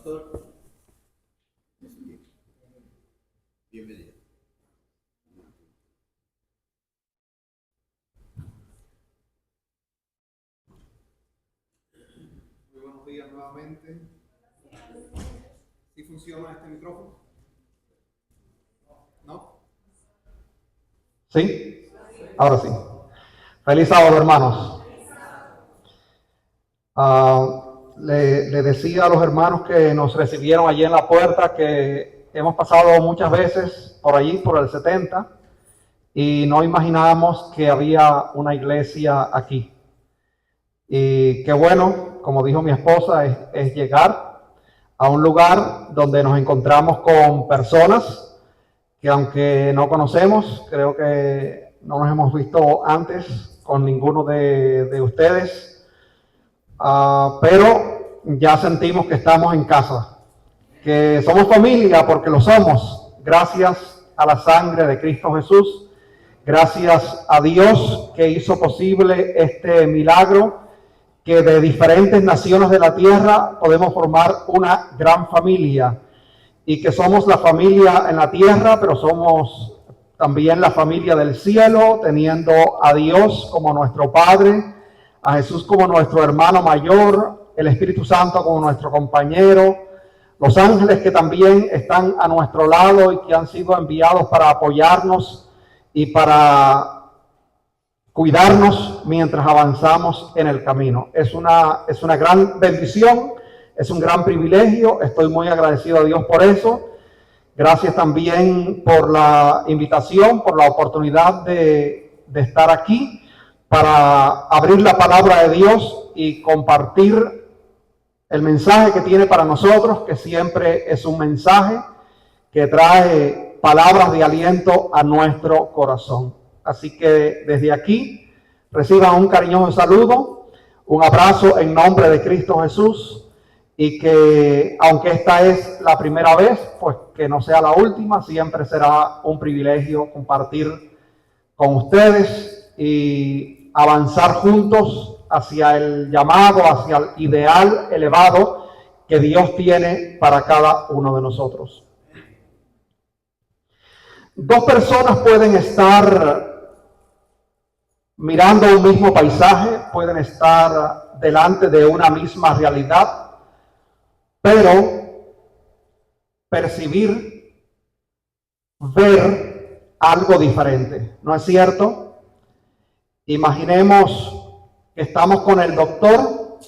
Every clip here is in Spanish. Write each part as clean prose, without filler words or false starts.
pastor. Bienvenido. Muy buenos días nuevamente. ¿Sí funciona este micrófono? ¿No? ¿Sí? Ahora sí. Feliz sábado, hermanos. Le decía a los hermanos que nos recibieron allí en la puerta que hemos pasado muchas veces por allí, por el 70, y no imaginábamos que había una iglesia aquí. Y qué bueno, como dijo mi esposa, es llegar a un lugar donde nos encontramos con personas que, aunque no conocemos, creo que no nos hemos visto antes con ninguno de ustedes, pero ya sentimos que estamos en casa, que somos familia porque lo somos, gracias a la sangre de Cristo Jesús, gracias a Dios que hizo posible este milagro, que de diferentes naciones de la tierra podemos formar una gran familia, y que somos la familia en la tierra, pero somos también la familia del cielo, teniendo a Dios como nuestro Padre, a Jesús como nuestro hermano mayor, el Espíritu Santo como nuestro compañero, los ángeles que también están a nuestro lado y que han sido enviados para apoyarnos y para cuidarnos mientras avanzamos en el camino. Es una gran bendición, es un gran privilegio, estoy muy agradecido a Dios por eso. Gracias también por la invitación, por la oportunidad de estar aquí para abrir la palabra de Dios y compartir el mensaje que tiene para nosotros, que siempre es un mensaje que trae palabras de aliento a nuestro corazón. Así que desde aquí reciban un cariñoso saludo, un abrazo en nombre de Cristo Jesús, y que aunque esta es la primera vez, pues que no sea la última, siempre será un privilegio compartir con ustedes y avanzar juntos hacia el llamado, hacia el ideal elevado que Dios tiene para cada uno de nosotros. Dos personas pueden estar mirando un mismo paisaje, pueden estar delante de una misma realidad, pero percibir, ver algo diferente, ¿no es cierto? Imaginemos que estamos con el doctor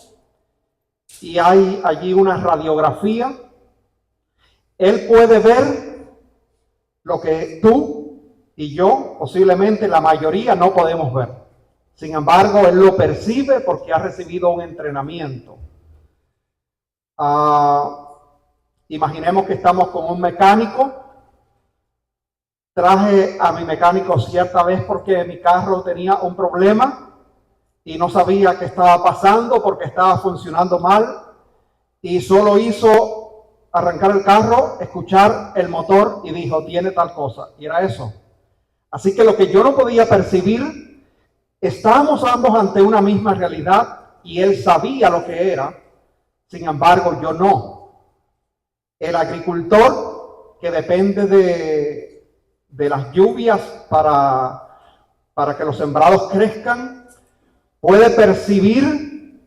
y hay allí una radiografía. Él puede ver lo que tú y yo, posiblemente la mayoría, no podemos ver. Sin embargo, él lo percibe porque ha recibido un entrenamiento. Imaginemos que estamos con un mecánico. Traje a mi mecánico cierta vez porque mi carro tenía un problema y no sabía qué estaba pasando porque estaba funcionando mal, y solo hizo arrancar el carro, escuchar el motor y dijo, tiene tal cosa, y era eso. Así que lo que yo no podía percibir, estábamos ambos ante una misma realidad y él sabía lo que era, sin embargo yo no. El agricultor que depende de las lluvias para que los sembrados crezcan, puede percibir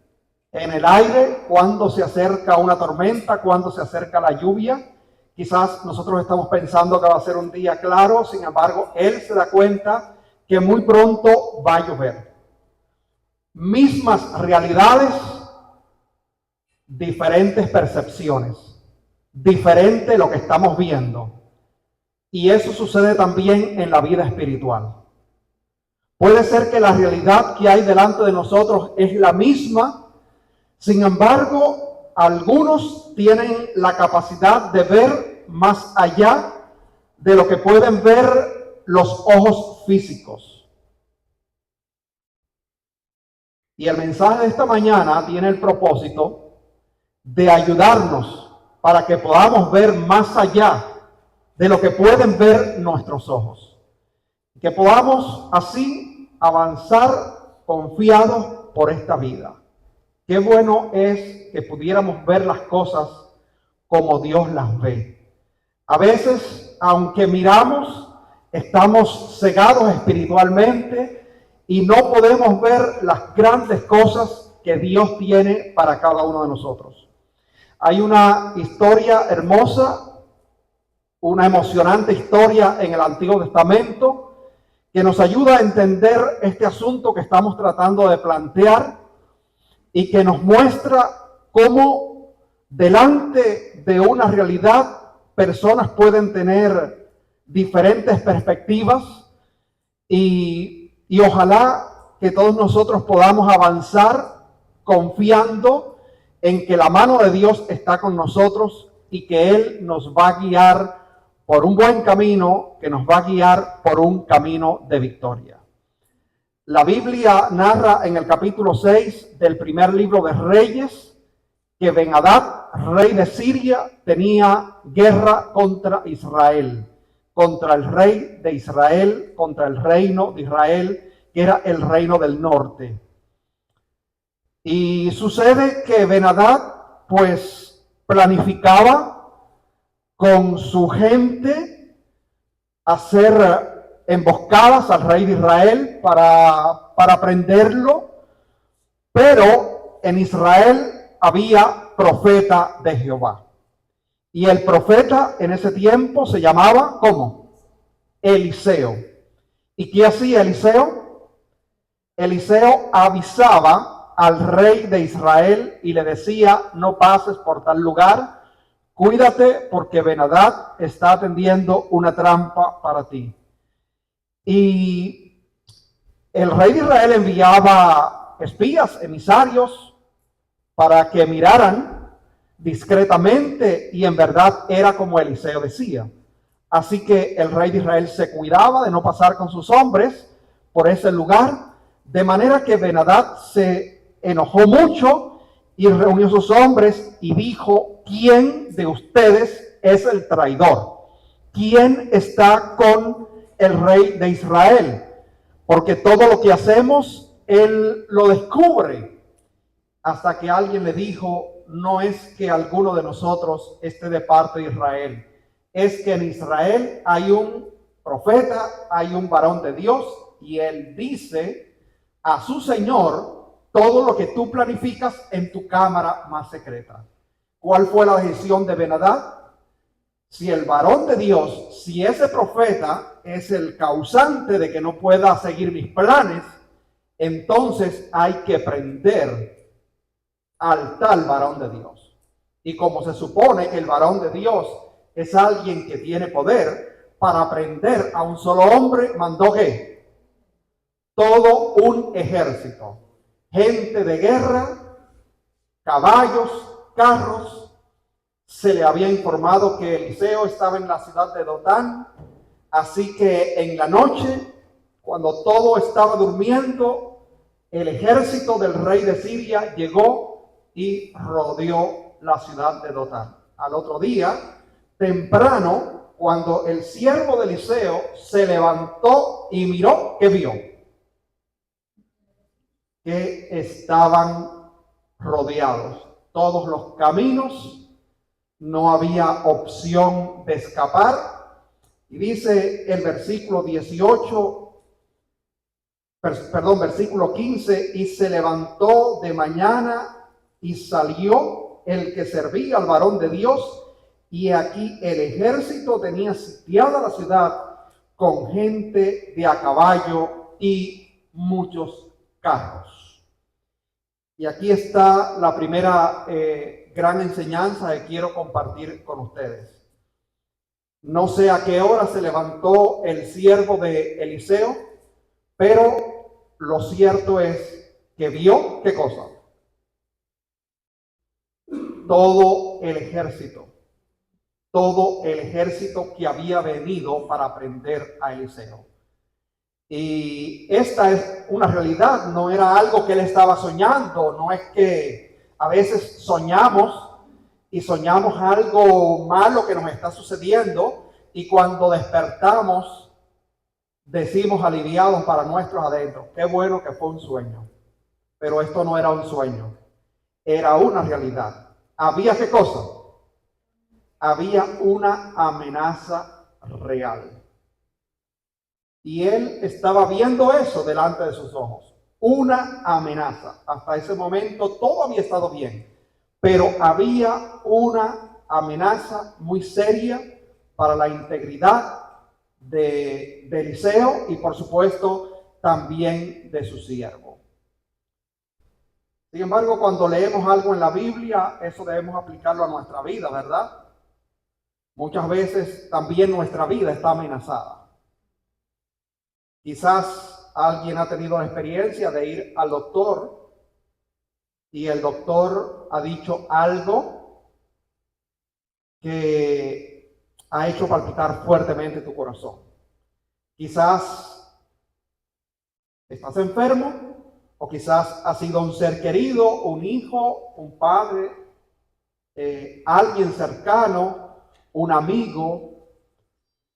en el aire cuando se acerca una tormenta, cuando se acerca la lluvia. Quizás nosotros estamos pensando que va a ser un día claro, sin embargo, él se da cuenta que muy pronto va a llover. Mismas realidades, diferentes percepciones, diferente lo que estamos viendo. Y eso sucede también en la vida espiritual. Puede ser que la realidad que hay delante de nosotros es la misma, sin embargo, algunos tienen la capacidad de ver más allá de lo que pueden ver los ojos físicos. Y el mensaje de esta mañana tiene el propósito de ayudarnos para que podamos ver más allá de lo que pueden ver nuestros ojos. Que podamos así avanzar confiados por esta vida. Qué bueno es que pudiéramos ver las cosas como Dios las ve. A veces, aunque miramos, estamos cegados espiritualmente y no podemos ver las grandes cosas que Dios tiene para cada uno de nosotros. Hay una historia hermosa, una emocionante historia en el Antiguo Testamento que nos ayuda a entender este asunto que estamos tratando de plantear y que nos muestra cómo delante de una realidad personas pueden tener diferentes perspectivas y ojalá que todos nosotros podamos avanzar confiando en que la mano de Dios está con nosotros y que Él nos va a guiar por un buen camino, que nos va a guiar por un camino de victoria. La Biblia narra en el capítulo 6 del primer libro de Reyes que Ben-Hadad, rey de Siria, tenía guerra contra Israel, contra el rey de Israel, contra el reino de Israel, que era el reino del norte. Y sucede que Ben-Hadad pues planificaba con su gente hacer emboscadas al rey de Israel para prenderlo, pero en Israel había profeta de Jehová. Y el profeta en ese tiempo se llamaba, ¿cómo? Eliseo. ¿Y qué hacía Eliseo? Eliseo avisaba al rey de Israel y le decía: no pases por tal lugar, cuídate porque Ben-Hadad está tendiendo una trampa para ti. Y el rey de Israel enviaba espías, emisarios, para que miraran discretamente, y en verdad era como Eliseo decía. Así que el rey de Israel se cuidaba de no pasar con sus hombres por ese lugar, de manera que Ben-Hadad se enojó mucho y reunió sus hombres y dijo: ¿quién de ustedes es el traidor? ¿Quién está con el rey de Israel? Porque todo lo que hacemos, él lo descubre. Hasta que alguien le dijo: no es que alguno de nosotros esté de parte de Israel, es que en Israel hay un profeta, hay un varón de Dios, y él dice a su Señor todo lo que tú planificas en tu cámara más secreta. ¿Cuál fue la decisión de Ben-Hadad? Si el varón de Dios, si ese profeta es el causante de que no pueda seguir mis planes, entonces hay que prender al tal varón de Dios. Y como se supone que el varón de Dios es alguien que tiene poder, para prender a un solo hombre mandó ¿qué? Todo un ejército, gente de guerra, caballos, carros. Se le había informado que Eliseo estaba en la ciudad de Dotán, así que en la noche, cuando todo estaba durmiendo, el ejército del rey de Siria llegó y rodeó la ciudad de Dotán. Al otro día, temprano, cuando el siervo de Eliseo se levantó y miró, ¿qué vio? Que estaban rodeados todos los caminos, no había opción de escapar. Y dice el versículo 18, versículo 15: y se levantó de mañana y salió el que servía al varón de Dios, y aquí el ejército tenía sitiada la ciudad con gente de a caballo y muchos carros. Y aquí está la primera gran enseñanza que quiero compartir con ustedes. No sé a qué hora se levantó el siervo de Eliseo, pero lo cierto es que vio, ¿qué cosa? Todo el ejército que había venido para prender a Eliseo. Y esta es una realidad, no era algo que él estaba soñando. No es que a veces soñamos algo malo que nos está sucediendo, y cuando despertamos decimos aliviados para nuestros adentros: qué bueno que fue un sueño. Pero esto no era un sueño, era una realidad. Había ¿qué cosa? había una amenaza real. Y él estaba viendo eso delante de sus ojos. Una amenaza. Hasta ese momento todo había estado bien. Pero había una amenaza muy seria para la integridad de Eliseo y por supuesto también de su siervo. Sin embargo, cuando leemos algo en la Biblia, eso debemos aplicarlo a nuestra vida, ¿verdad? Muchas veces también nuestra vida está amenazada. Quizás alguien ha tenido la experiencia de ir al doctor y el doctor ha dicho algo que ha hecho palpitar fuertemente tu corazón. Quizás estás enfermo o quizás ha sido un ser querido, un hijo, un padre, alguien cercano, un amigo.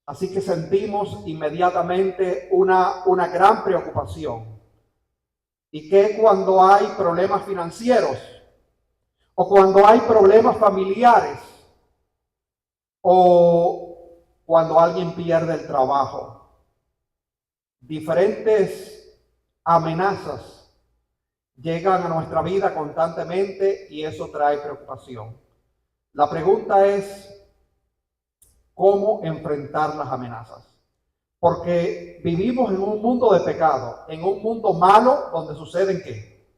Así que sentimos inmediatamente una gran preocupación. ¿Y qué cuando hay problemas financieros? ¿O cuando hay problemas familiares? ¿O cuando alguien pierde el trabajo? Diferentes amenazas llegan a nuestra vida constantemente y eso trae preocupación. La pregunta es, ¿cómo enfrentar las amenazas? Porque vivimos en un mundo de pecado, en un mundo malo donde suceden ¿qué?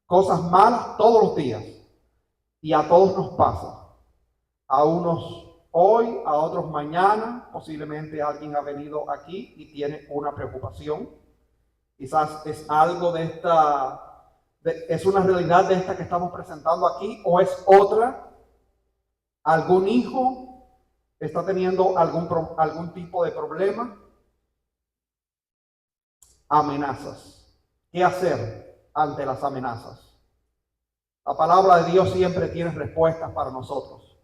Cosas malas todos los días. Y a todos nos pasa. A unos hoy, a otros mañana. Posiblemente alguien ha venido aquí y tiene una preocupación. Quizás es algo de esta, es una realidad de esta que estamos presentando aquí, o es otra. Algún hijo está teniendo algún tipo de problema. Amenazas. ¿Qué hacer ante las amenazas? La palabra de Dios siempre tiene respuestas para nosotros.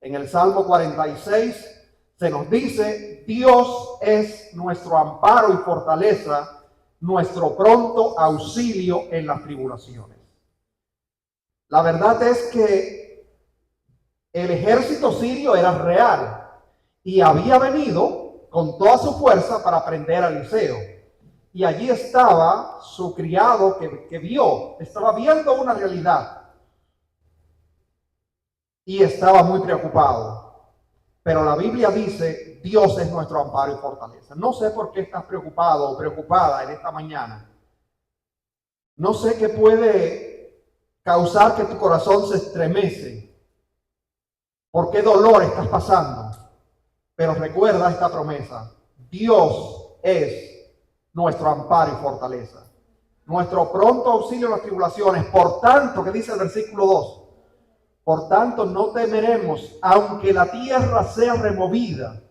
En el Salmo 46 se nos dice: Dios es nuestro amparo y fortaleza, nuestro pronto auxilio en las tribulaciones. La verdad es que el ejército sirio era real y había venido con toda su fuerza para prender a Eliseo. Y allí estaba su criado que estaba viendo una realidad y estaba muy preocupado. Pero la Biblia dice: Dios es nuestro amparo y fortaleza. No sé por qué estás preocupado o preocupada en esta mañana. No sé qué puede causar que tu corazón se estremece. ¿Por qué dolor estás pasando? Pero recuerda esta promesa: Dios es nuestro amparo y fortaleza, nuestro pronto auxilio en las tribulaciones. Por tanto, ¿qué dice el versículo 2? Por tanto, no temeremos, aunque la tierra sea removida.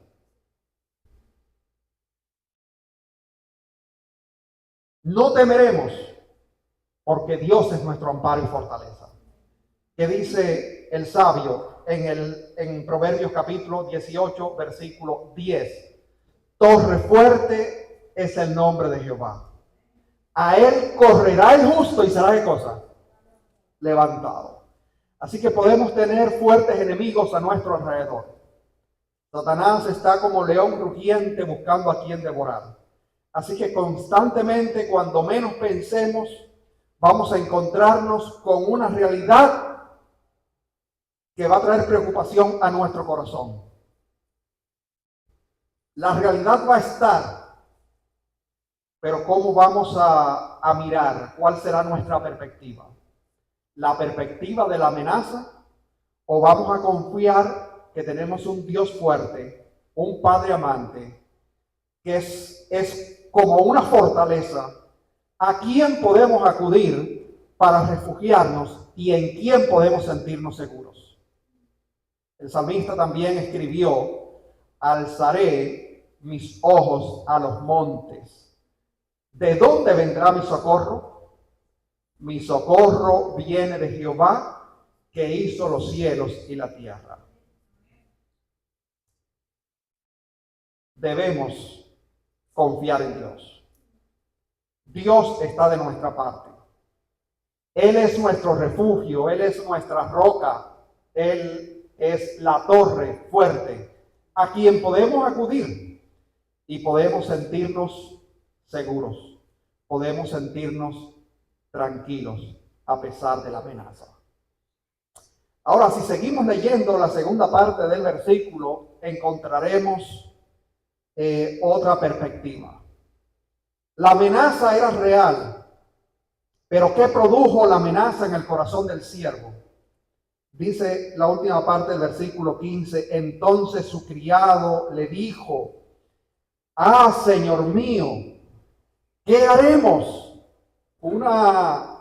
No temeremos, porque Dios es nuestro amparo y fortaleza. ¿Qué dice el sabio en Proverbios capítulo 18, versículo 10? Torre fuerte es el nombre de Jehová. A él correrá el justo y será ¿qué cosa? Levantado. Así que podemos tener fuertes enemigos a nuestro alrededor. Satanás está como león rugiente buscando a quien devorar. Así que constantemente, cuando menos pensemos, vamos a encontrarnos con una realidad que va a traer preocupación a nuestro corazón. La realidad va a estar, pero ¿cómo vamos a mirar? ¿Cuál será nuestra perspectiva? ¿La perspectiva de la amenaza? ¿O vamos a confiar que tenemos un Dios fuerte, un Padre amante, que es como una fortaleza, a quien podemos acudir para refugiarnos y en quien podemos sentirnos seguros? El salmista también escribió: alzaré mis ojos a los montes. ¿De dónde vendrá mi socorro? Mi socorro viene de Jehová, que hizo los cielos y la tierra. Debemos confiar en Dios. Dios está de nuestra parte. Él es nuestro refugio, Él es nuestra roca, Él es la torre fuerte a quien podemos acudir y podemos sentirnos seguros, podemos sentirnos tranquilos a pesar de la amenaza. Ahora, si seguimos leyendo la segunda parte del versículo, encontraremos otra perspectiva. La amenaza era real, pero ¿qué produjo la amenaza en el corazón del siervo? Dice la última parte del versículo 15, entonces su criado le dijo, ah, Señor mío, ¿qué haremos? Una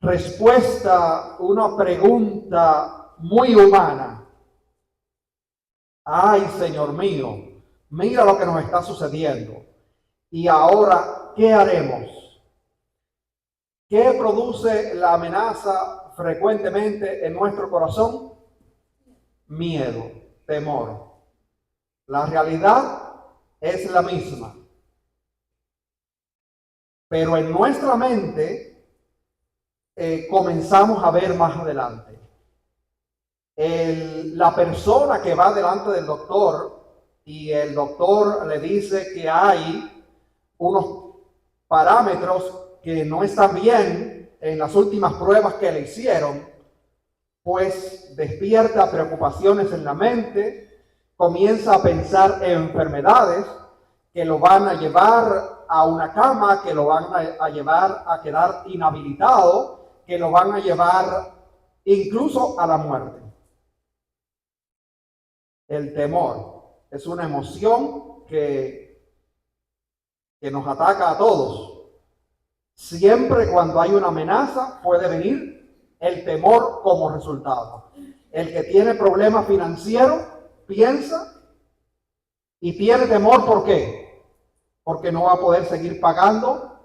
respuesta, una pregunta muy humana. Ay, Señor mío, mira lo que nos está sucediendo. Y ahora, ¿qué haremos? ¿Qué produce la amenaza frecuentemente en nuestro corazón? Miedo, temor. La realidad es la misma. Pero en nuestra mente comenzamos a ver más adelante. La persona que va delante del doctor y el doctor le dice que hay unos parámetros que no están bien en las últimas pruebas que le hicieron, pues despierta preocupaciones en la mente, comienza a pensar en enfermedades que lo van a llevar a una cama, que lo van a llevar a quedar inhabilitado, que lo van a llevar incluso a la muerte. El temor es una emoción que nos ataca a todos. Siempre cuando hay una amenaza puede venir el temor como resultado. El que tiene problemas financieros piensa y tiene temor, ¿por qué? Porque no va a poder seguir pagando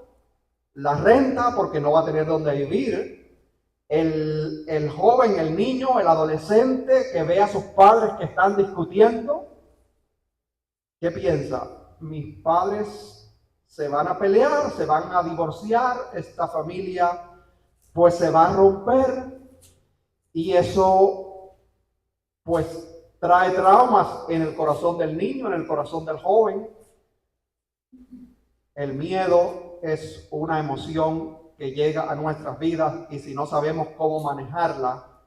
la renta, porque no va a tener dónde vivir. El joven, el niño, el adolescente que ve a sus padres que están discutiendo, ¿qué piensa? Mis padres se van a pelear, se van a divorciar, esta familia pues se va a romper, y eso pues trae traumas en el corazón del niño, en el corazón del joven. El miedo es una emoción que llega a nuestras vidas y si no sabemos cómo manejarla,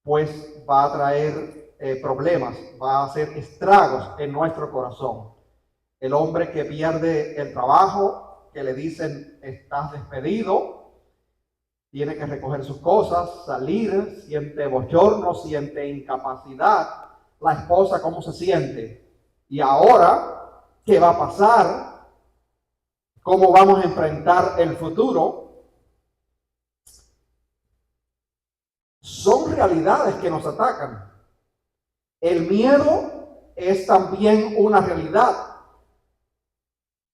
pues va a traer problemas, va a hacer estragos en nuestro corazón. El hombre que pierde el trabajo, que le dicen estás despedido, tiene que recoger sus cosas, salir, siente bochorno, siente incapacidad. La esposa, ¿cómo se siente? Y ahora, ¿qué va a pasar? ¿Cómo vamos a enfrentar el futuro? Son realidades que nos atacan. El miedo es también una realidad.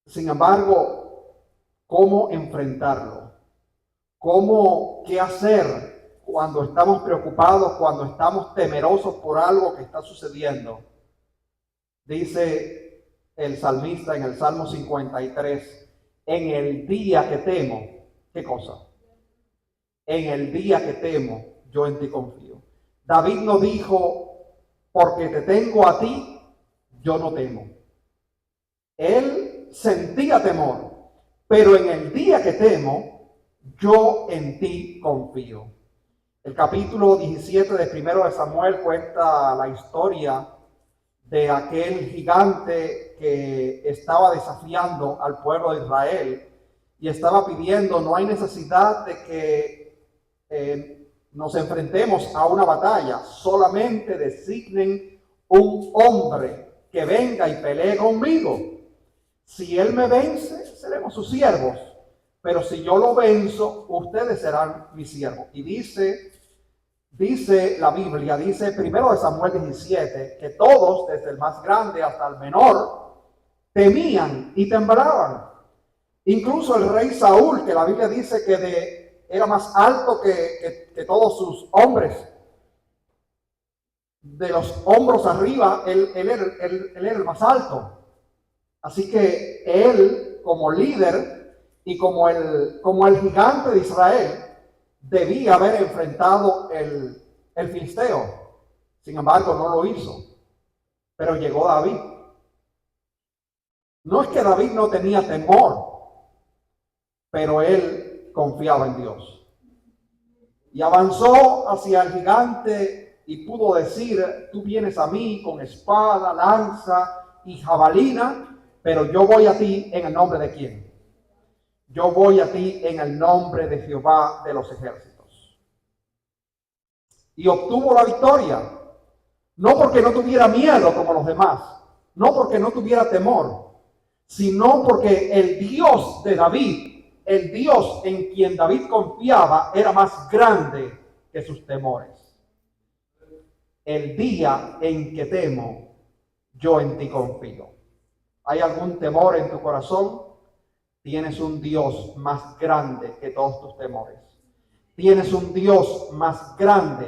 Sin embargo, ¿cómo enfrentarlo? ¿Qué hacer cuando estamos preocupados, cuando estamos temerosos por algo que está sucediendo? Dice el salmista en el Salmo 53, en el día que temo, ¿qué cosa? En el día que temo, yo en ti confío. David no dijo, porque te tengo a ti, yo no temo. Él sentía temor, pero en el día que temo, yo en ti confío. El capítulo 17 de 1 de Samuel cuenta la historia de aquel gigante que estaba desafiando al pueblo de Israel y estaba pidiendo, no hay necesidad de que nos enfrentemos a una batalla, solamente designen un hombre que venga y pelee conmigo. Si él me vence, seremos sus siervos, pero si yo lo venzo, ustedes serán mis siervos. Y dice la Biblia, dice 1 de Samuel 17, que todos, desde el más grande hasta el menor, temían y temblaban. Incluso el rey Saúl, que la Biblia dice que era más alto que todos sus hombres, de los hombros arriba, él era el más alto. Así que él, como líder y como el gigante de Israel, debía haber enfrentado el filisteo. Sin embargo, no lo hizo. Pero llegó David. No es que David no tenía temor, pero él confiaba en Dios. Y avanzó hacia el gigante y pudo decir: tú vienes a mí con espada, lanza y jabalina, pero yo voy a ti en el nombre de ¿quién? Yo voy a ti en el nombre de Jehová de los ejércitos. Y obtuvo la victoria, no porque no tuviera miedo como los demás, no porque no tuviera temor, sino porque el Dios de David, el Dios en quien David confiaba, era más grande que sus temores. El día en que temo, yo en ti confío. ¿Hay algún temor en tu corazón? Tienes un Dios más grande que todos tus temores. Tienes un Dios más grande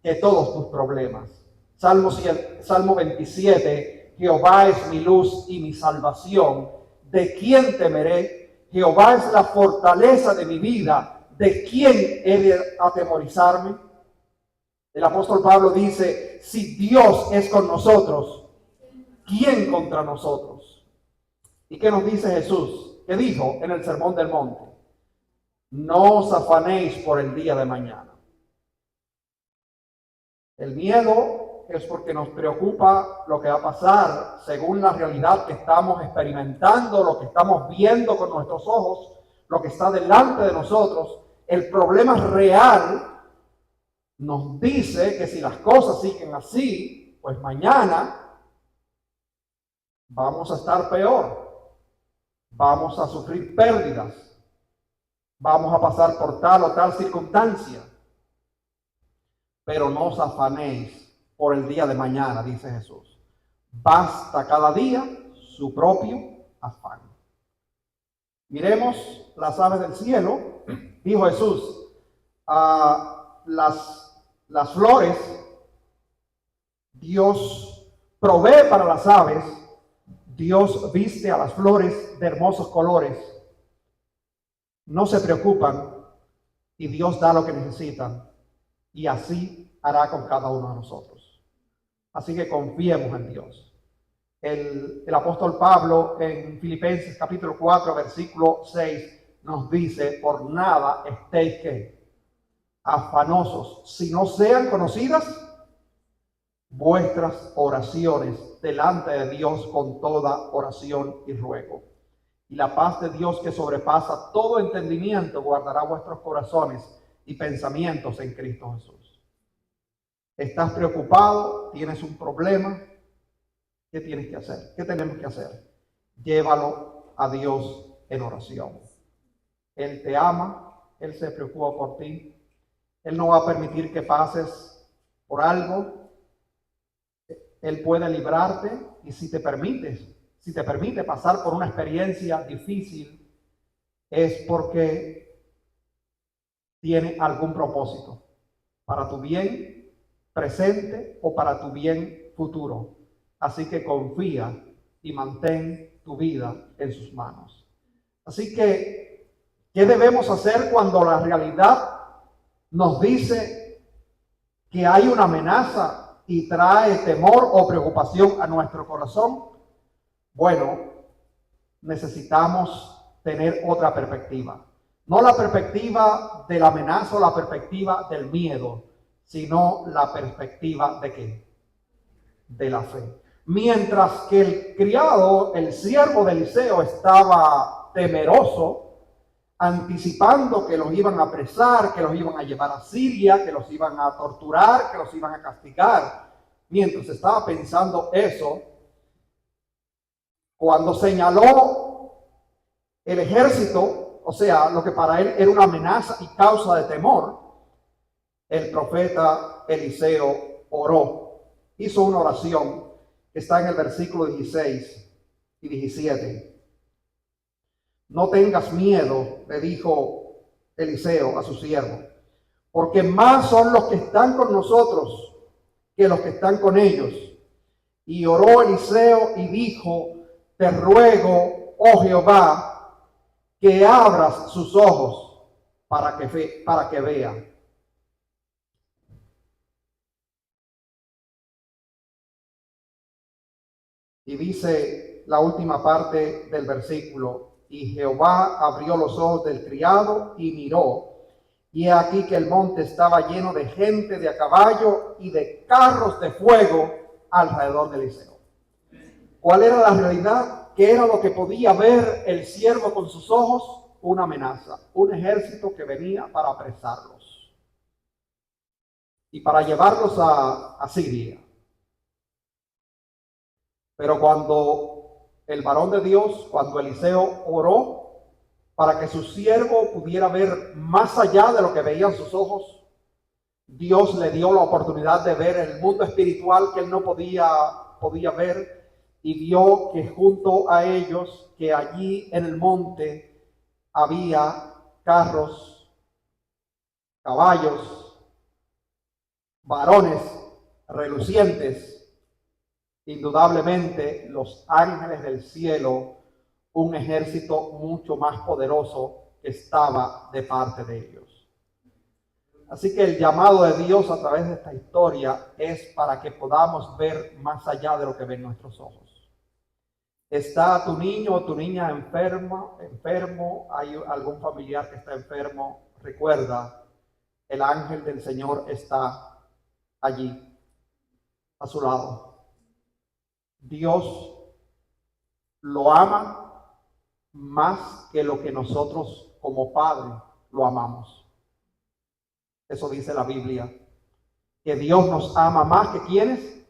que todos tus problemas. Salmo 27, Jehová es mi luz y mi salvación. ¿De quién temeré? Jehová es la fortaleza de mi vida. ¿De quién he de atemorizarme? El apóstol Pablo dice: si Dios es con nosotros, ¿quién contra nosotros? ¿Y qué nos dice Jesús? ¿Qué dijo en el Sermón del Monte? No os afanéis por el día de mañana. El miedo es porque nos preocupa lo que va a pasar según la realidad que estamos experimentando, lo que estamos viendo con nuestros ojos, lo que está delante de nosotros. El problema real nos dice que si las cosas siguen así, pues mañana vamos a estar peor, vamos a sufrir pérdidas, vamos a pasar por tal o tal circunstancia. Pero no os afanéis por el día de mañana, dice Jesús. Basta cada día su propio afán. Miremos las aves del cielo, dijo Jesús, las flores, Dios provee para las aves, Dios viste a las flores de hermosos colores. No se preocupan y Dios da lo que necesitan. Y así hará con cada uno de nosotros. Así que confiemos en Dios. El apóstol Pablo en Filipenses capítulo 4, versículo 6 nos dice: por nada estéis ¿qué? Afanosos, si no sean conocidas vuestras oraciones delante de Dios con toda oración y ruego. Y la paz de Dios, que sobrepasa todo entendimiento, guardará vuestros corazones y pensamientos en Cristo Jesús. ¿Estás preocupado? ¿Tienes un problema? ¿Qué tienes que hacer? ¿Qué tenemos que hacer? Llévalo a Dios en oración. Él te ama, Él se preocupa por ti. Él no va a permitir que pases por algo. Él puede librarte, y si te permite pasar por una experiencia difícil, es porque tiene algún propósito para tu bien presente o para tu bien futuro. Así que confía y mantén tu vida en sus manos. Así que, ¿qué debemos hacer cuando la realidad nos dice que hay una amenaza y trae temor o preocupación a nuestro corazón? Bueno, necesitamos tener otra perspectiva. No la perspectiva de la amenaza o la perspectiva del miedo, sino la perspectiva ¿de qué? De la fe. Mientras que el criado, el siervo de Eliseo, estaba temeroso, anticipando que los iban a apresar, que los iban a llevar a Siria, que los iban a torturar, que los iban a castigar. Mientras estaba pensando eso, cuando señaló el ejército, o sea, lo que para él era una amenaza y causa de temor, el profeta Eliseo oró, hizo una oración que está en el versículo 16 y 17. No tengas miedo, le dijo Eliseo a su siervo, porque más son los que están con nosotros que los que están con ellos. Y oró Eliseo y dijo: te ruego, oh Jehová, que abras sus ojos para que vea. Y dice la última parte del versículo: y Jehová abrió los ojos del criado y miró, y he aquí que el monte estaba lleno de gente de a caballo y de carros de fuego alrededor de Eliseo. ¿Cuál era la realidad? ¿Qué era lo que podía ver el siervo con sus ojos? Una amenaza, un ejército que venía para apresarlos y para llevarlos a Siria. Pero cuando el varón de Dios, cuando Eliseo oró para que su siervo pudiera ver más allá de lo que veían sus ojos, Dios le dio la oportunidad de ver el mundo espiritual que él no podía ver, y vio que junto a ellos, que allí en el monte había carros, caballos, varones relucientes, indudablemente los ángeles del cielo, un ejército mucho más poderoso que estaba de parte de ellos. Así que el llamado de Dios a través de esta historia es para que podamos ver más allá de lo que ven nuestros ojos. ¿Está tu niño o tu niña enfermo? ¿Hay algún familiar que está enfermo? Recuerda, el ángel del Señor está allí, a su lado. Dios lo ama más que lo que nosotros como padres lo amamos. Eso dice la Biblia, que Dios nos ama más que ¿quiénes?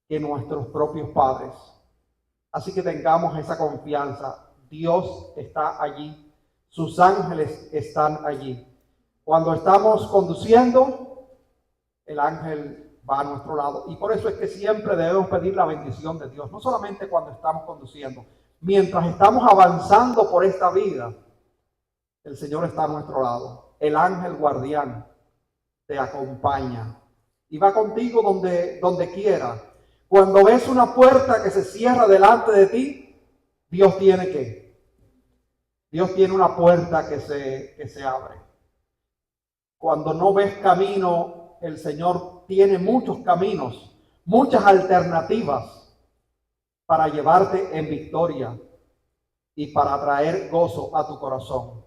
Que nuestros propios padres. Así que tengamos esa confianza. Dios está allí, sus ángeles están allí. Cuando estamos conduciendo, el ángel va a nuestro lado. Y por eso es que siempre debemos pedir la bendición de Dios, no solamente cuando estamos conduciendo. Mientras estamos avanzando por esta vida, el Señor está a nuestro lado. El ángel guardián te acompaña y va contigo donde quiera. Cuando ves una puerta que se cierra delante de ti, Dios tiene una puerta que se abre. Cuando no ves camino, el Señor tiene muchos caminos, muchas alternativas para llevarte en victoria y para traer gozo a tu corazón.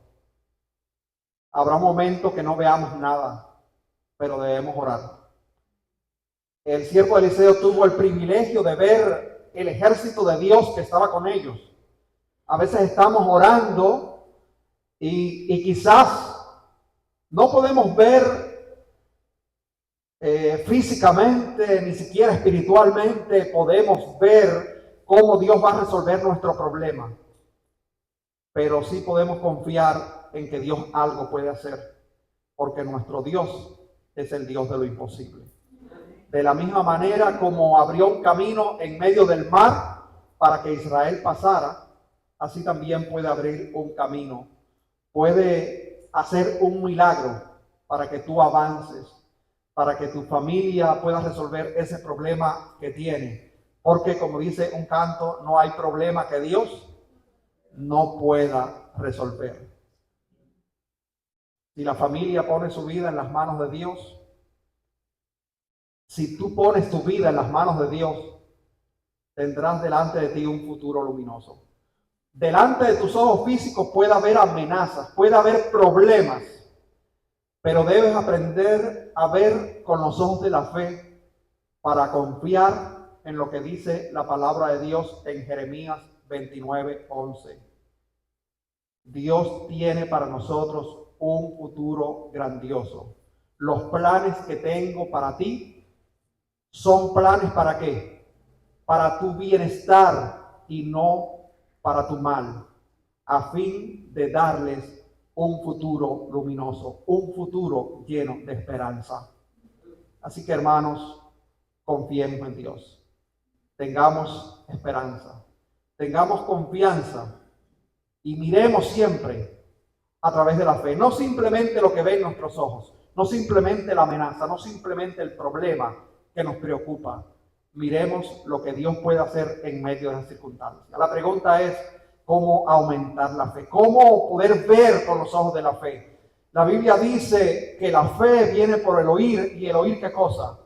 Habrá momentos que no veamos nada, pero debemos orar. El siervo Eliseo tuvo el privilegio de ver el ejército de Dios que estaba con ellos. A veces estamos orando y quizás no podemos ver físicamente, ni siquiera espiritualmente podemos ver cómo Dios va a resolver nuestro problema. Pero sí podemos confiar en que Dios algo puede hacer, porque nuestro Dios es el Dios de lo imposible. De la misma manera como abrió un camino en medio del mar para que Israel pasara, así también puede abrir un camino. Puede hacer un milagro para que tú avances, para que tu familia pueda resolver ese problema que tiene. Porque como dice un canto, no hay problema que Dios no pueda resolver. Si la familia pone su vida en las manos de Dios, si tú pones tu vida en las manos de Dios, tendrás delante de ti un futuro luminoso. Delante de tus ojos físicos puede haber amenazas, puede haber problemas, pero debes aprender a ver con los ojos de la fe para confiar en lo que dice la palabra de Dios en Jeremías 29:11. Dios tiene para nosotros un futuro grandioso. Los planes que tengo para ti son planes ¿para qué? Para tu bienestar y no para tu mal, a fin de darles un futuro luminoso, un futuro lleno de esperanza. Así que hermanos, confiemos en Dios, tengamos esperanza, tengamos confianza y miremos siempre a través de la fe, no simplemente lo que ven nuestros ojos, no simplemente la amenaza, no simplemente el problema que nos preocupa. Miremos lo que Dios puede hacer en medio de las circunstancias. La pregunta es cómo aumentar la fe, cómo poder ver con los ojos de la fe. La Biblia dice que la fe viene por el oír, y el oír ¿qué cosa?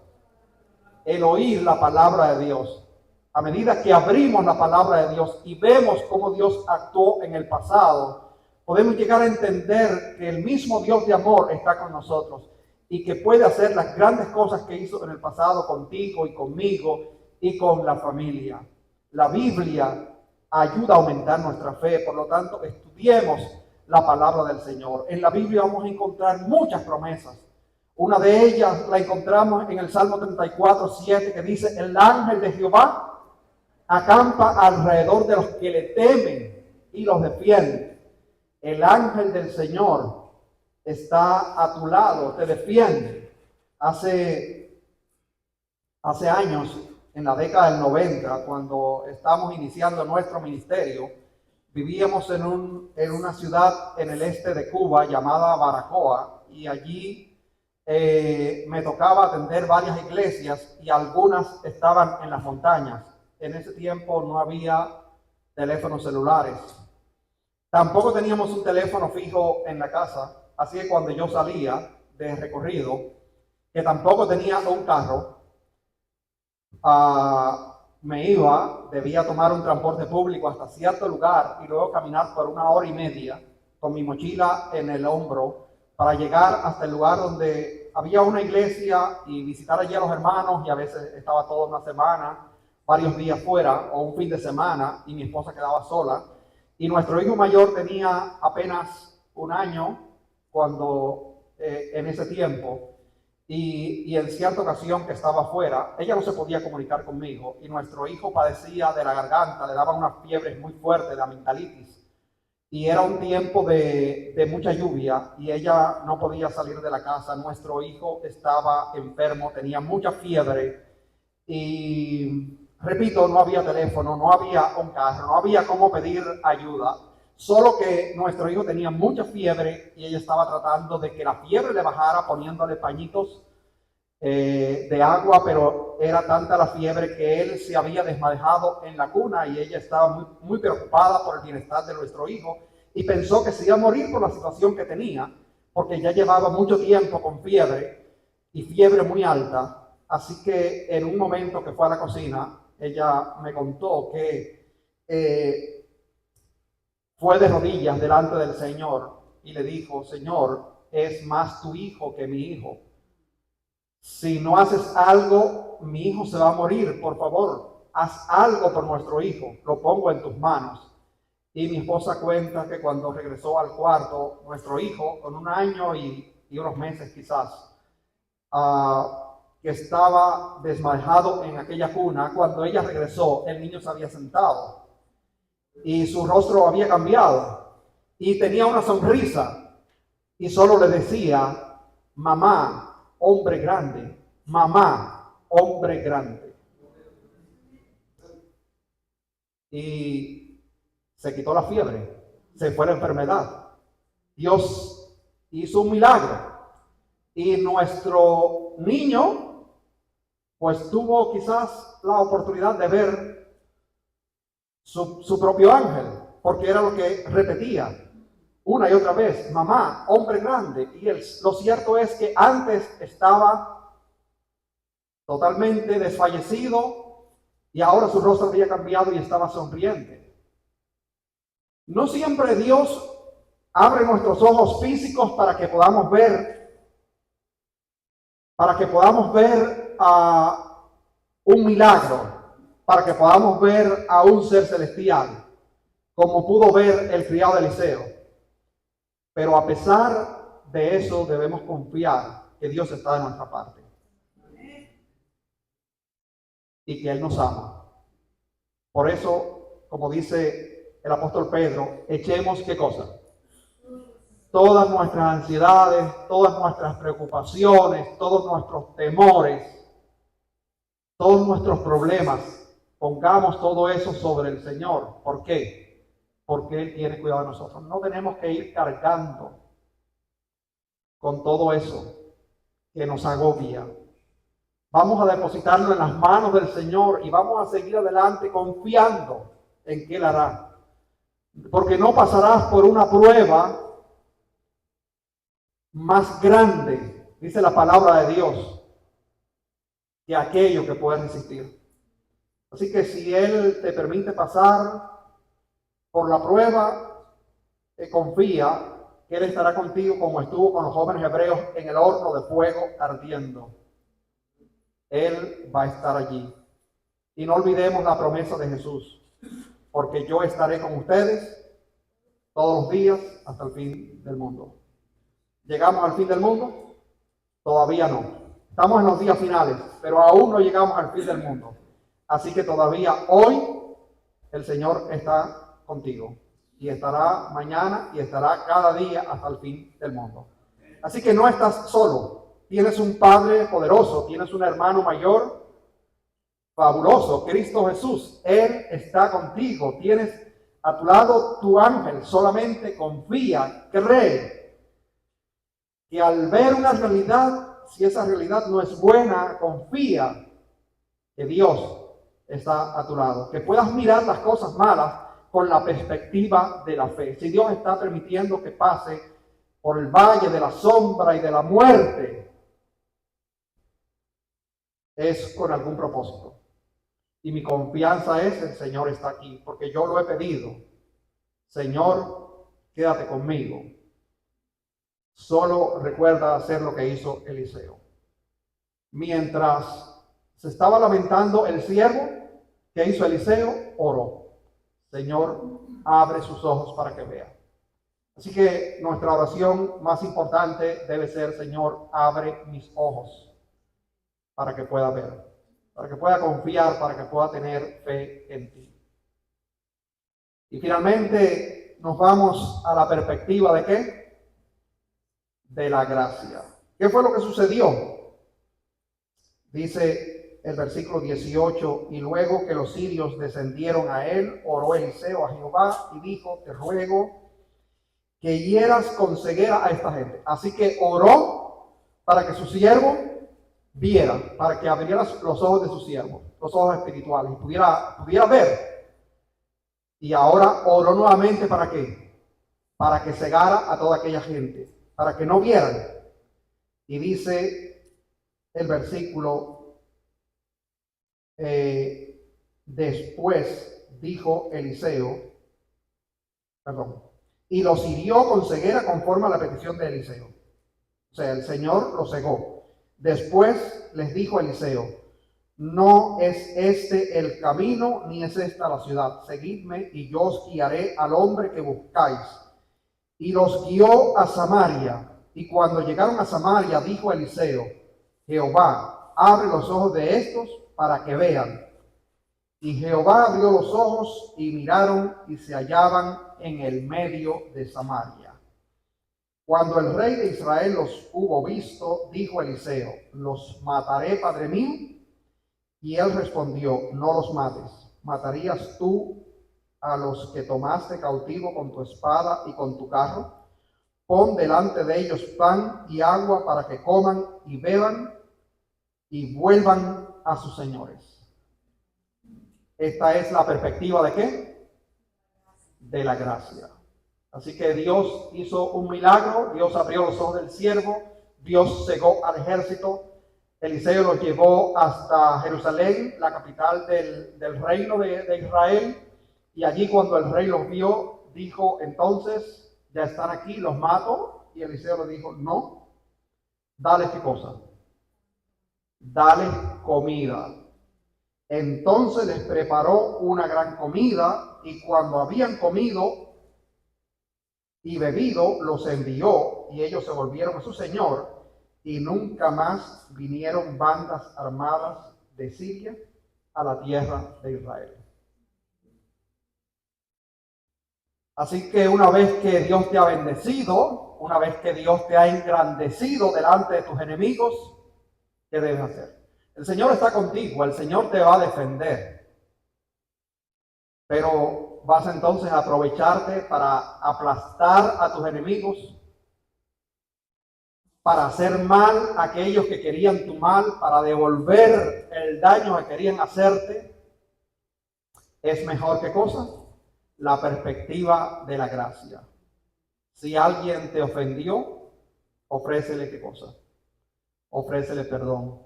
El oír la palabra de Dios. a medida que abrimos la palabra de Dios y vemos cómo Dios actuó en el pasado, podemos llegar a entender que el mismo Dios de amor está con nosotros y que puede hacer las grandes cosas que hizo en el pasado contigo y conmigo y con la familia. La Biblia ayuda a aumentar nuestra fe, por lo tanto, estudiemos la palabra del Señor. En la Biblia vamos a encontrar muchas promesas. Una de ellas la encontramos en el Salmo 34:7, que dice: el ángel de Jehová acampa alrededor de los que le temen y los defiende. El ángel del Señor está a tu lado, te defiende. Hace años, en la década del 90, cuando estábamos iniciando nuestro ministerio, vivíamos en una ciudad en el este de Cuba llamada Baracoa, y allí me tocaba atender varias iglesias y algunas estaban en las montañas. En ese tiempo no había teléfonos celulares. Tampoco teníamos un teléfono fijo en la casa, así que cuando yo salía de recorrido, que tampoco tenía un carro, debía tomar un transporte público hasta cierto lugar y luego caminar por 1 hora y media con mi mochila en el hombro para llegar hasta el lugar donde había una iglesia y visitar allí a los hermanos, y a veces estaba toda una semana, varios días fuera, o un fin de semana, y mi esposa quedaba sola. Y nuestro hijo mayor tenía apenas 1 año en ese tiempo, y en cierta ocasión que estaba afuera, ella no se podía comunicar conmigo, y nuestro hijo padecía de la garganta, le daban unas fiebres muy fuertes de amigdalitis, y era un tiempo de mucha lluvia, y ella no podía salir de la casa. Nuestro hijo estaba enfermo, tenía mucha fiebre, y repito, no había teléfono, no había un carro, no había cómo pedir ayuda. Solo que nuestro hijo tenía mucha fiebre y ella estaba tratando de que la fiebre le bajara poniéndole pañitos de agua, pero era tanta la fiebre que él se había desmadejado en la cuna, y ella estaba muy, muy preocupada por el bienestar de nuestro hijo y pensó que se iba a morir por la situación que tenía, porque ya llevaba mucho tiempo con fiebre y fiebre muy alta. Así que en un momento que fue a la cocina, ella me contó que fue de rodillas delante del Señor y le dijo: Señor, es más tu hijo que mi hijo. Si no haces algo, mi hijo se va a morir. Por favor, haz algo por nuestro hijo. Lo pongo en tus manos. Y mi esposa cuenta que cuando regresó al cuarto, nuestro hijo, con 1 año y unos meses quizás, que estaba desmayado en aquella cuna, cuando ella regresó, el niño se había sentado y su rostro había cambiado y tenía una sonrisa y solo le decía: mamá, hombre grande, mamá, hombre grande. Y se quitó la fiebre, se fue la enfermedad. Dios hizo un milagro y nuestro niño pues tuvo quizás la oportunidad de ver su propio ángel, porque era lo que repetía una y otra vez: mamá, hombre grande. Y lo cierto es que antes estaba totalmente desfallecido y ahora su rostro había cambiado y estaba sonriente. No siempre Dios abre nuestros ojos físicos para que podamos ver a un milagro, para que podamos ver a un ser celestial, como pudo ver el criado de Eliseo. Pero a pesar de eso, debemos confiar que Dios está de nuestra parte y que Él nos ama. Por eso, como dice el apóstol Pedro, echemos ¿qué cosa? Todas nuestras ansiedades, todas nuestras preocupaciones, todos nuestros temores, todos nuestros problemas, pongamos todo eso sobre el Señor. ¿Por qué? Porque Él tiene cuidado de nosotros. No tenemos que ir cargando con todo eso que nos agobia. Vamos a depositarlo en las manos del Señor y vamos a seguir adelante confiando en que Él hará. Porque no pasarás por una prueba más grande, dice la palabra de Dios, que aquello que puedes resistir. Así que si Él te permite pasar por la prueba, confía que Él estará contigo como estuvo con los jóvenes hebreos en el horno de fuego ardiendo. Él va a estar allí. Y no olvidemos la promesa de Jesús, porque yo estaré con ustedes todos los días hasta el fin del mundo. ¿Llegamos al fin del mundo? Todavía no. Estamos en los días finales, pero aún no llegamos al fin del mundo. Así que todavía hoy el Señor está contigo y estará mañana y estará cada día hasta el fin del mundo. Así que no estás solo. Tienes un Padre poderoso, tienes un hermano mayor fabuloso, Cristo Jesús. Él está contigo. Tienes a tu lado tu ángel. Solamente confía, cree que al ver una realidad, si esa realidad no es buena, confía que Dios está a tu lado. Que puedas mirar las cosas malas con la perspectiva de la fe. Si Dios está permitiendo que pase por el valle de la sombra y de la muerte, es con algún propósito. Y mi confianza es: el Señor está aquí, porque yo lo he pedido. Señor, quédate conmigo. Solo recuerda hacer lo que hizo Eliseo. Mientras se estaba lamentando el siervo, ¿qué hizo Eliseo? Oró. Señor, abre sus ojos para que vea. Así que nuestra oración más importante debe ser: Señor, abre mis ojos para que pueda ver, para que pueda confiar, para que pueda tener fe en ti. Y finalmente nos vamos a la perspectiva ¿de qué? De la gracia. ¿Qué fue lo que sucedió? Dice el versículo 18: y luego que los sirios descendieron a él, oró Eliseo a Jehová y dijo: te ruego que hieras con ceguera a esta gente. Así que oró para que su siervo viera, para que abriera los ojos de su siervo, los ojos espirituales, y pudiera ver. Y ahora oró nuevamente ¿para qué? Para que cegara a toda aquella gente, para que no vieran. Y dice el versículo, después dijo Eliseo, y los hirió con ceguera conforme a la petición de Eliseo. O sea, el Señor los cegó. Después les dijo Eliseo: no es este el camino, ni es esta la ciudad. Seguidme y yo os guiaré al hombre que buscáis. Y los guió a Samaria. Y cuando llegaron a Samaria, dijo Eliseo: Jehová, abre los ojos de estos para que vean. Y Jehová abrió los ojos y miraron y se hallaban en el medio de Samaria. Cuando el rey de Israel los hubo visto, dijo Eliseo: ¿los mataré, padre mío? Y él respondió: no los mates. ¿Matarías tú a los que tomaste cautivo con tu espada y con tu carro? Pon delante de ellos pan y agua para que coman y beban y vuelvan a sus señores. Esta es la perspectiva ¿de qué? De la gracia. Así que Dios hizo un milagro, Dios abrió los ojos del siervo, Dios cegó al ejército. Eliseo los llevó hasta Jerusalén, la capital del reino de Israel, y allí cuando el rey los vio, dijo: entonces ya están aquí, los mato. Y Eliseo le dijo: no, dale qué cosa, dale comida. Entonces les preparó una gran comida, y cuando habían comido y bebido, los envió, y ellos se volvieron a su señor, y nunca más vinieron bandas armadas de Siria a la tierra de Israel. Así que una vez que Dios te ha bendecido, una vez que Dios te ha engrandecido delante de tus enemigos, ¿qué debes hacer? El Señor está contigo, el Señor te va a defender. Pero vas entonces a aprovecharte para aplastar a tus enemigos, para hacer mal a aquellos que querían tu mal, para devolver el daño que querían hacerte. Es mejor ¿qué cosa? La perspectiva de la gracia. Si alguien te ofendió, ofrécele ¿qué cosa? Ofrécele perdón,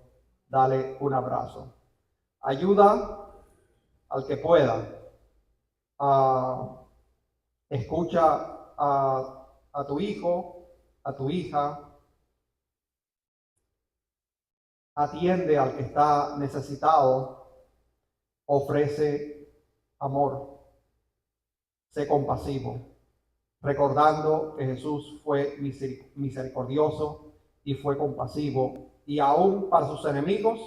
dale un abrazo. Ayuda al que pueda, escucha a tu hijo, a tu hija, atiende al que está necesitado, ofrece amor, sé compasivo, recordando que Jesús fue misericordioso y fue compasivo, y aún para sus enemigos,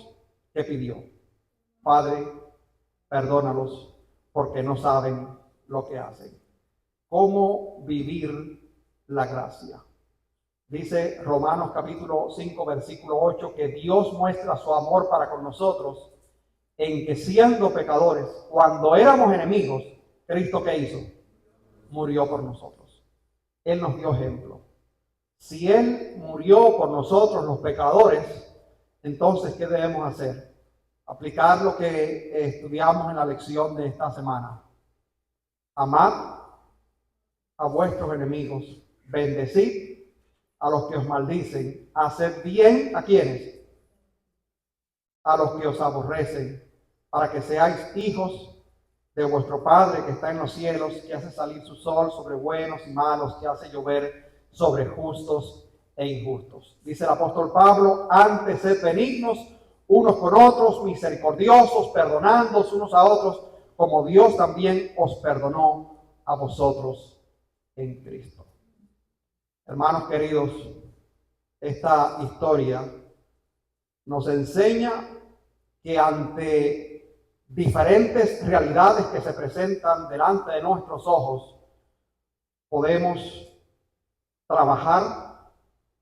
¿qué pidió? Padre, perdónalos porque no saben lo que hacen. ¿Cómo vivir la gracia? Dice Romanos capítulo 5, versículo 8, que Dios muestra su amor para con nosotros en que siendo pecadores, cuando éramos enemigos, ¿Cristo qué hizo? Murió por nosotros. Él nos dio ejemplo. Si Él murió por nosotros los pecadores, entonces ¿qué debemos hacer? Aplicar lo que estudiamos en la lección de esta semana. Amad a vuestros enemigos, bendecid a los que os maldicen, haced bien ¿a quiénes? A los que os aborrecen, para que seáis hijos de vuestro Padre que está en los cielos, que hace salir su sol sobre buenos y malos, que hace llover sobre justos e injustos. Dice el apóstol Pablo, antes sed benignos unos con otros, misericordiosos, perdonándoos unos a otros, como Dios también os perdonó a vosotros en Cristo. Hermanos queridos, esta historia nos enseña que ante diferentes realidades que se presentan delante de nuestros ojos, podemos trabajar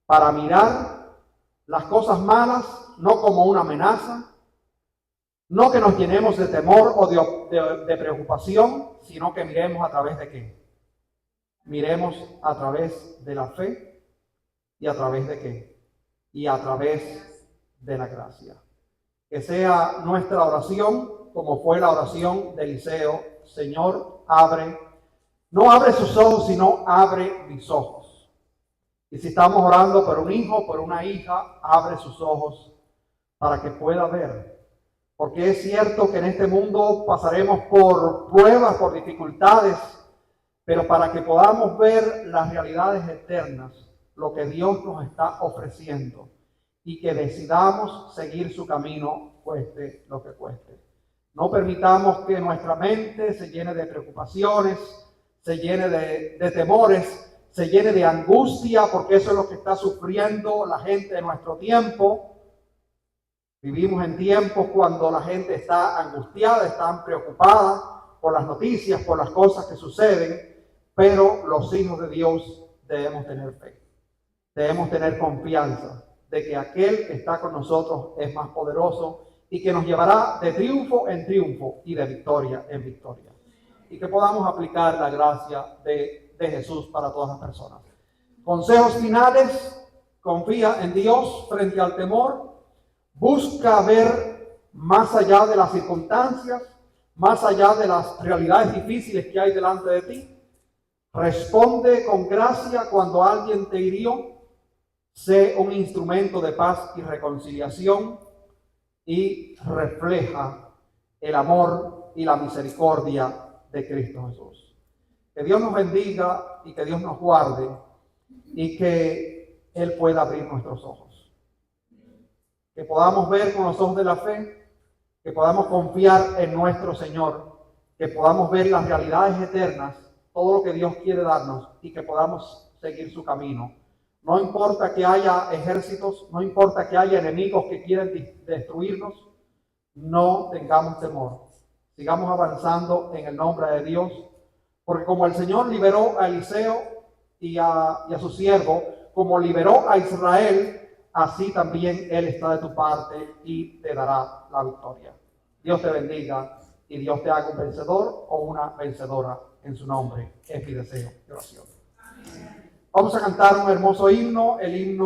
para mirar las cosas malas no como una amenaza, no que nos llenemos de temor o de preocupación, sino que miremos a través de ¿qué? Miremos a través de la fe y a través de ¿qué? Y a través de la gracia. Que sea nuestra oración como fue la oración de Eliseo: Señor, no abre sus ojos, sino abre mis ojos. Y si estamos orando por un hijo, por una hija, abre sus ojos para que pueda ver. Porque es cierto que en este mundo pasaremos por pruebas, por dificultades, pero para que podamos ver las realidades eternas, lo que Dios nos está ofreciendo, y que decidamos seguir su camino, cueste lo que cueste. No permitamos que nuestra mente se llene de preocupaciones, se llene de temores, se llene de angustia, porque eso es lo que está sufriendo la gente de nuestro tiempo. Vivimos en tiempos cuando la gente está angustiada, está preocupada por las noticias, por las cosas que suceden, pero los hijos de Dios debemos tener fe, debemos tener confianza de que aquel que está con nosotros es más poderoso y que nos llevará de triunfo en triunfo y de victoria en victoria. Y que podamos aplicar la gracia de Jesús para todas las personas. Consejos finales: confía en Dios frente al temor. Busca ver más allá de las circunstancias, más allá de las realidades difíciles que hay delante de ti. Responde con gracia cuando alguien te hirió. Sé un instrumento de paz y reconciliación y refleja el amor y la misericordia de Cristo Jesús. Que Dios nos bendiga y que Dios nos guarde y que Él pueda abrir nuestros ojos. Que podamos ver con los ojos de la fe, que podamos confiar en nuestro Señor, que podamos ver las realidades eternas, todo lo que Dios quiere darnos y que podamos seguir su camino. No importa que haya ejércitos, no importa que haya enemigos que quieran destruirnos, no tengamos temor. Sigamos avanzando en el nombre de Dios, porque como el Señor liberó a Eliseo y a su siervo, como liberó a Israel, así también Él está de tu parte y te dará la victoria. Dios te bendiga y Dios te haga un vencedor o una vencedora en su nombre. Es mi deseo de oración. Vamos a cantar un hermoso himno, el himno